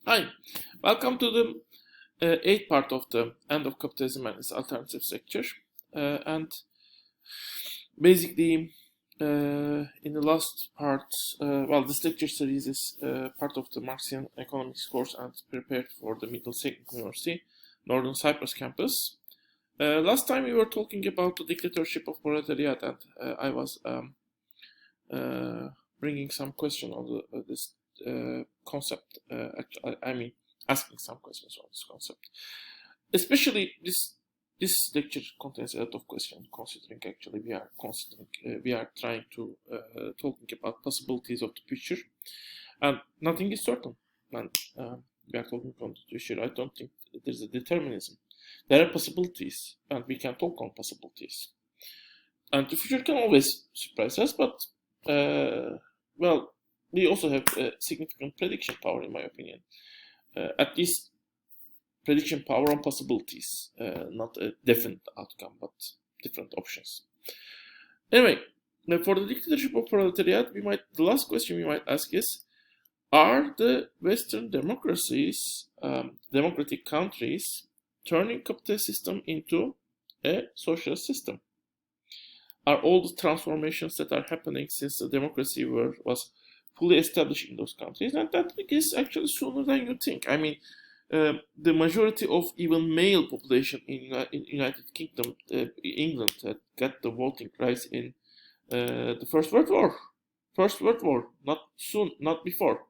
Hi, welcome to the eighth part of the End of Capitalism and Its Alternatives lecture. And basically, in the last part, this lecture series is part of the Marxian economics course and prepared for the Middle Technical University, Northern Cyprus campus. Last time we were talking about the dictatorship of proletariat, and I was bringing some question on this concept. Asking some questions on this concept. Especially this lecture contains a lot of questions, considering actually we are trying to talking about possibilities of the future, and nothing is certain. And we are talking on the future. I don't think there's a determinism. There are possibilities, and we can talk on possibilities. And the future can always surprise us, but we also have significant prediction power, in my opinion. At least prediction power on possibilities, not a definite outcome, but different options. Anyway, now for the dictatorship of proletariat, the last question we might ask is: are the Western democracies, democratic countries, turning capitalist system into a socialist system? Are all the transformations that are happening since the democracy was fully established in those countries? And that is actually sooner than you think. I mean, the majority of even male population in United Kingdom, England, got the voting rights in the First World War. First World War, not soon, not before.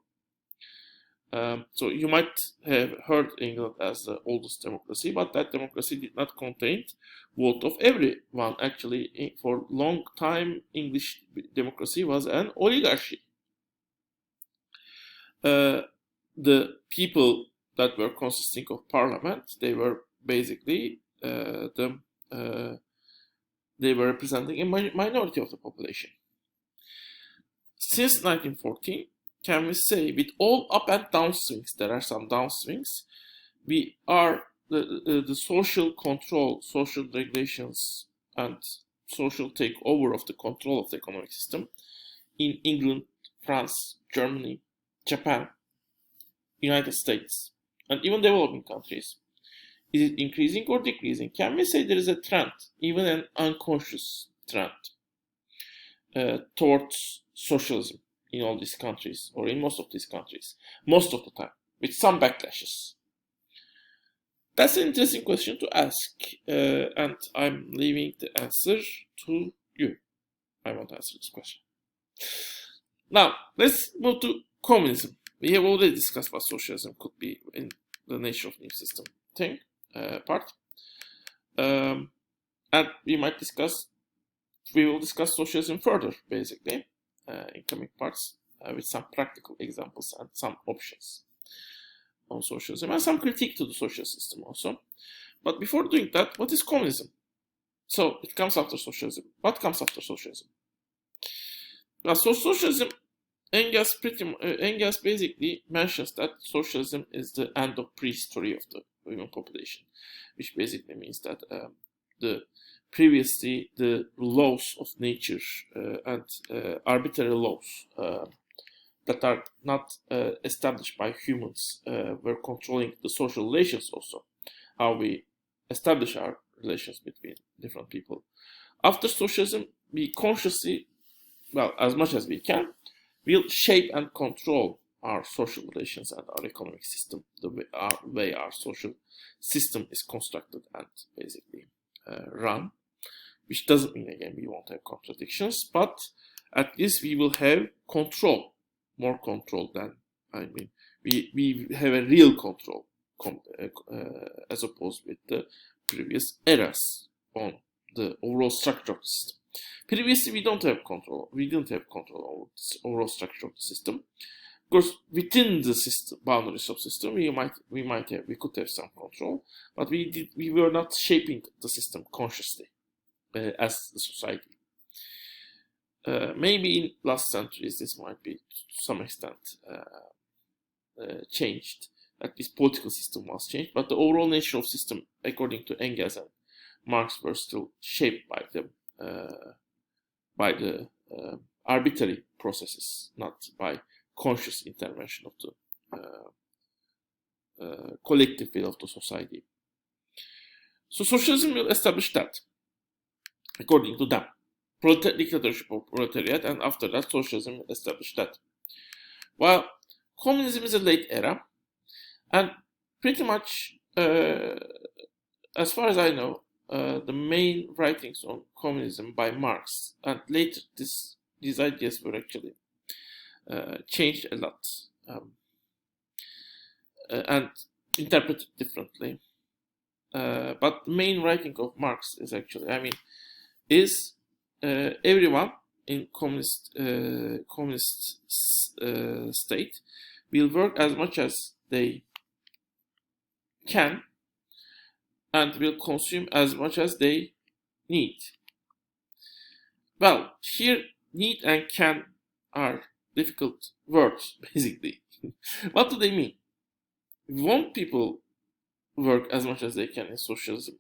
So you might have heard England as the oldest democracy, but that democracy did not contain vote of everyone. Actually, for long time, English democracy was an oligarchy. The people that were consisting of parliament, they were basically they were representing a minority of the population. Since 1914, can we say, with all up and down swings, there are some downswings, we are the social control, social regulations, and social takeover of the control of the economic system in England, France, Germany, Japan, United States, and even developing countries. Is it increasing or decreasing? Can we say there is a trend, even an unconscious trend, towards socialism in all these countries, or in most of these countries, most of the time, with some backlashes? That's an interesting question to ask, and I'm leaving the answer to you. I want to answer this question. Now, let's move to communism. We have already discussed what socialism could be in the nature of new system thing part, and we will discuss socialism further, basically, in coming parts, with some practical examples and some options on socialism and some critique to the social system also. But before doing that, what is communism? So it comes after socialism. What comes after socialism? Now, so socialism, Engels basically mentions that socialism is the end of prehistory of the human population, which basically means that previously the laws of nature and arbitrary laws that are not established by humans were controlling the social relations also, how we establish our relations between different people. After socialism, we consciously, as much as we can, will shape and control our social relations and our economic system, the way our social system is constructed and basically run, which doesn't mean, again, we won't have contradictions, but at least we will have control, more control than, we have a real control as opposed with the previous eras on the overall structure of the system. Previously, we didn't have control over the overall structure of the system. Of course, within the system, boundaries of system, we could have some control, but we were not shaping the system consciously as the society. Maybe in last centuries this might be to some extent changed. At least political system was changed, but the overall nature of system, according to Engels and Marx, were still shaped by the arbitrary processes, not by conscious intervention of the collective will of the society. So socialism will establish that, according to them. Dictatorship of proletariat, and after that socialism will establish that. While communism is a late era, and pretty much, as far as I know, the main writings on communism by Marx, and later these ideas were actually changed a lot and interpreted differently. But the main writing of Marx is actually, everyone in communist state will work as much as they can and will consume as much as they need. Well, here need and can are difficult words, basically. What do they mean? Won't people work as much as they can in socialism?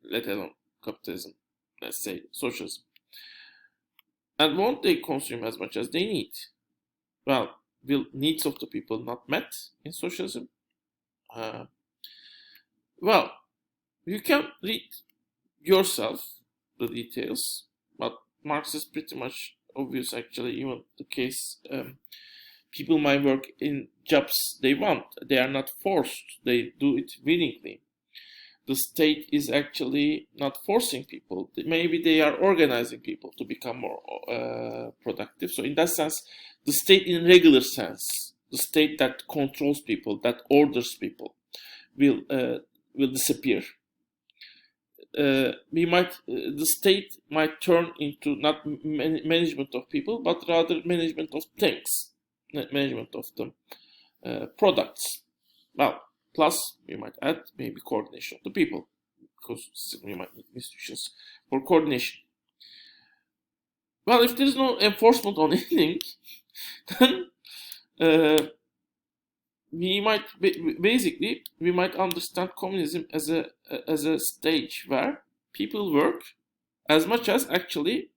Let alone capitalism, let's say socialism. And won't they consume as much as they need? Well, will needs of the people not met in socialism? Well, you can read yourself the details, but Marx is pretty much obvious actually, even the case. People might work in jobs they want. They are not forced. They do it willingly. The state is actually not forcing people. Maybe they are organizing people to become more productive. So in that sense, the state in regular sense, the state that controls people, that orders people, will disappear. The state might turn into not management of people, but rather management of things, management of the products. Well, plus we might add maybe coordination of the people, because still we might need institutions for coordination. Well, if there is no enforcement on anything, then we might understand communism as a stage where people work as much as actually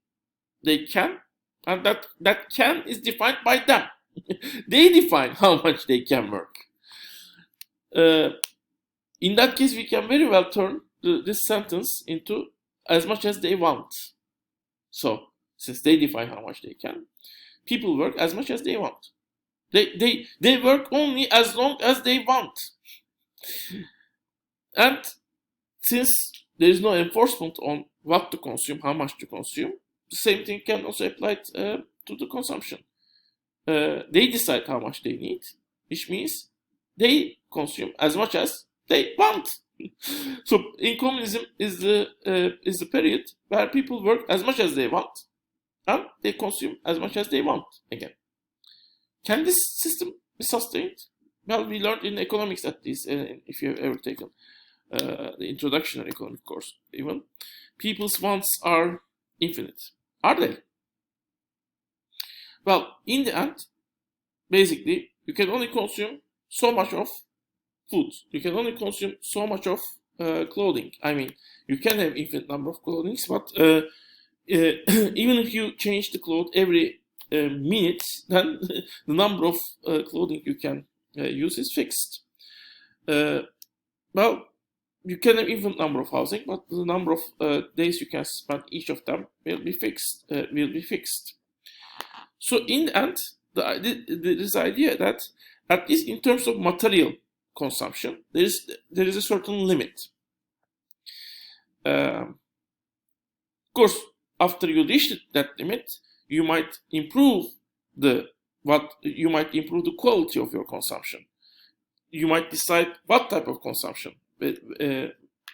they can, and that can is defined by them. They define how much they can work. In that case, we can very well turn this sentence into as much as they want. So, since they define how much they can, people work as much as they want. They work only as long as they want. And since there is no enforcement on what to consume, how much to consume, the same thing can also apply to the consumption. They decide how much they need, which means they consume as much as they want. So in communism is the period where people work as much as they want and they consume as much as they want again. Can this system be sustained? Well, we learned in economics at least, if you have ever taken the introductory economic course, even, people's wants are infinite. Are they? Well, in the end, basically, you can only consume so much of food. You can only consume so much of clothing. You can have infinite number of clothing, but even if you change the clothes every minute, then the number of clothing you can use is fixed. Well, you can have infinite number of housing, but the number of days you can spend each of them will be fixed. So in the end, this idea that at least in terms of material consumption, there is a certain limit. Of course, after you reach that limit, you might improve the quality of your consumption. You might decide what type of consumption.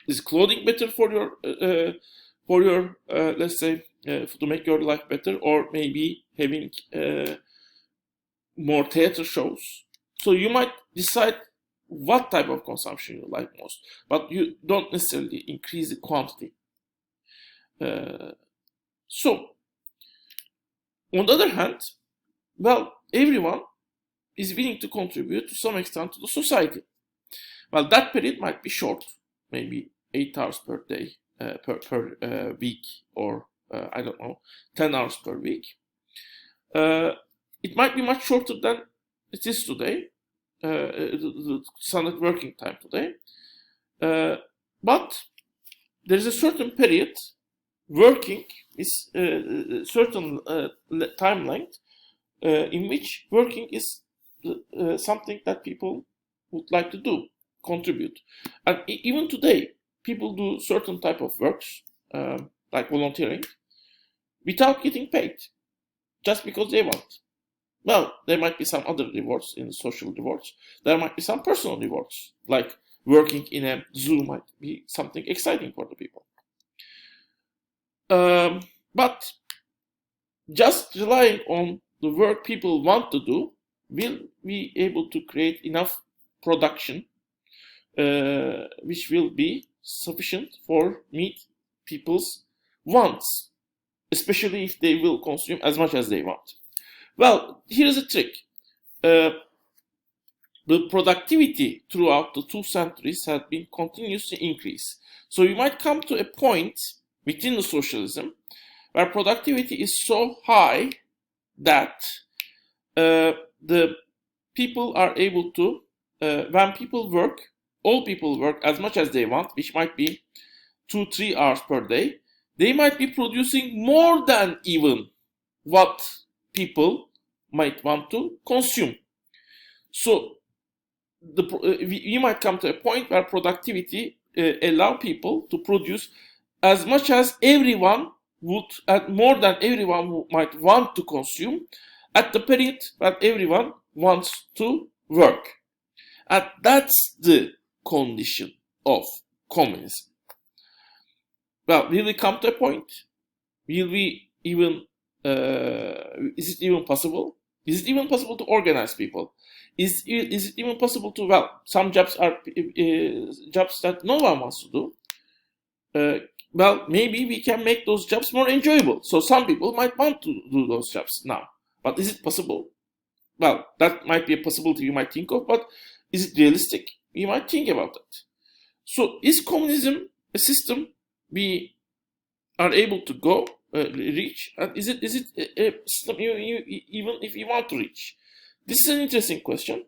Is clothing better for your let's say to make your life better, or maybe having more theater shows? So you might decide what type of consumption you like most, but you don't necessarily increase the quantity. So, on the other hand, well, everyone is willing to contribute to some extent to the society. Well, that period might be short, maybe 8 hours per day, per week, or 10 hours per week. It might be much shorter than it is today, the standard working time today. But there is a certain period working is certain time length in which working is something that people would like to do, contribute. And even today, people do certain type of works, like volunteering, without getting paid, just because they want. Well, there might be some other rewards in social rewards. There might be some personal rewards, like working in a zoo might be something exciting for the people. But just relying on the work people want to do will be able to create enough production which will be sufficient for meet people's wants, especially if they will consume as much as they want. Well, here's a trick. The productivity throughout the 2 centuries has been continuously increased. So you might come to a point within the socialism where productivity is so high that the people are able to, when people work, all people work as much as they want, which might be 2-3 hours per day, they might be producing more than even what people might want to consume. So we might come to a point where productivity allow people to produce as much as everyone would, more than everyone might want to consume at the period that everyone wants to work. And that's the condition of communism. Well, will we come to a point? Will we even, is it even possible? Is it even possible to organize people? Is it even possible to, well, some jobs are jobs that no one wants to do. Well, maybe we can make those jobs more enjoyable. So some people might want to do those jobs now. But is it possible? Well, that might be a possibility you might think of, but is it realistic? You might think about it. So is communism a system we are able to go reach, and is it a system even if you want to reach? This is an interesting question,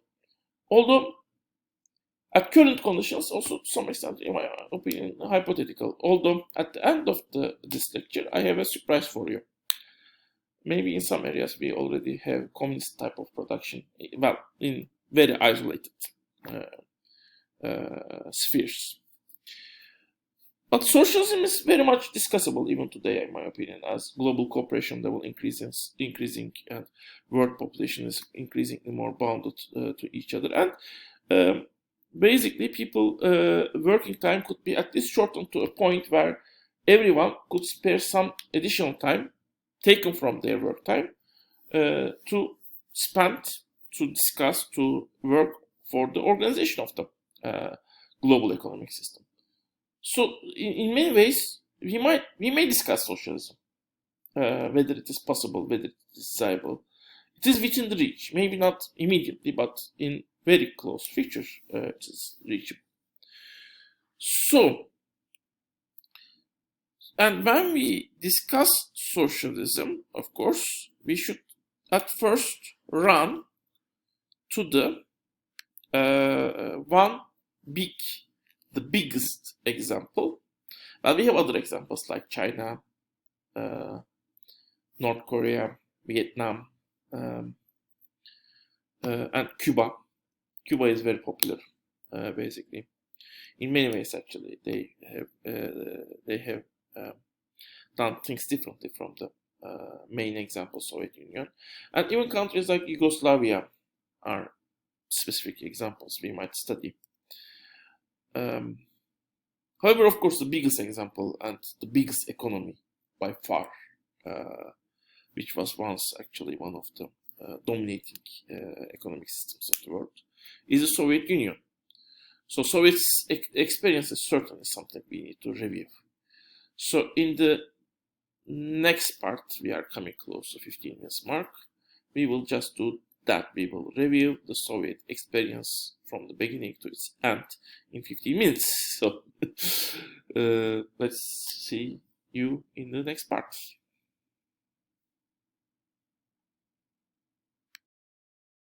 although at current conditions, also to some extent, in my opinion, hypothetical. Although at the end of this lecture, I have a surprise for you. Maybe in some areas we already have communist type of production, well, in very isolated spheres. But socialism is very much discussable even today, in my opinion, as global cooperation level increasing and world population is increasingly more bounded to each other. And basically, people working time could be at least shortened to a point where everyone could spare some additional time taken from their work time to spend, to discuss, to work for the organization of the global economic system. So, in many ways, we may discuss socialism, whether it is possible, whether it is desirable. It is within the reach, maybe not immediately, but in very close future, it is reachable. So, and when we discuss socialism, of course, we should at first run to the the biggest example. Well, we have other examples like China, North Korea, Vietnam, and Cuba. Cuba is very popular, basically. In many ways, actually, they have done things differently from the main example, Soviet Union. And even countries like Yugoslavia are specific examples we might study. However, of course, the biggest example and the biggest economy by far, which was once actually one of the dominating economic systems of the world, is the Soviet Union. So Soviet's experience is certainly something we need to review. So in the next part, we are coming close to 15 minutes mark, we will just do that. We will review the Soviet experience from the beginning to its end in 15 minutes. So let's see you in the next part.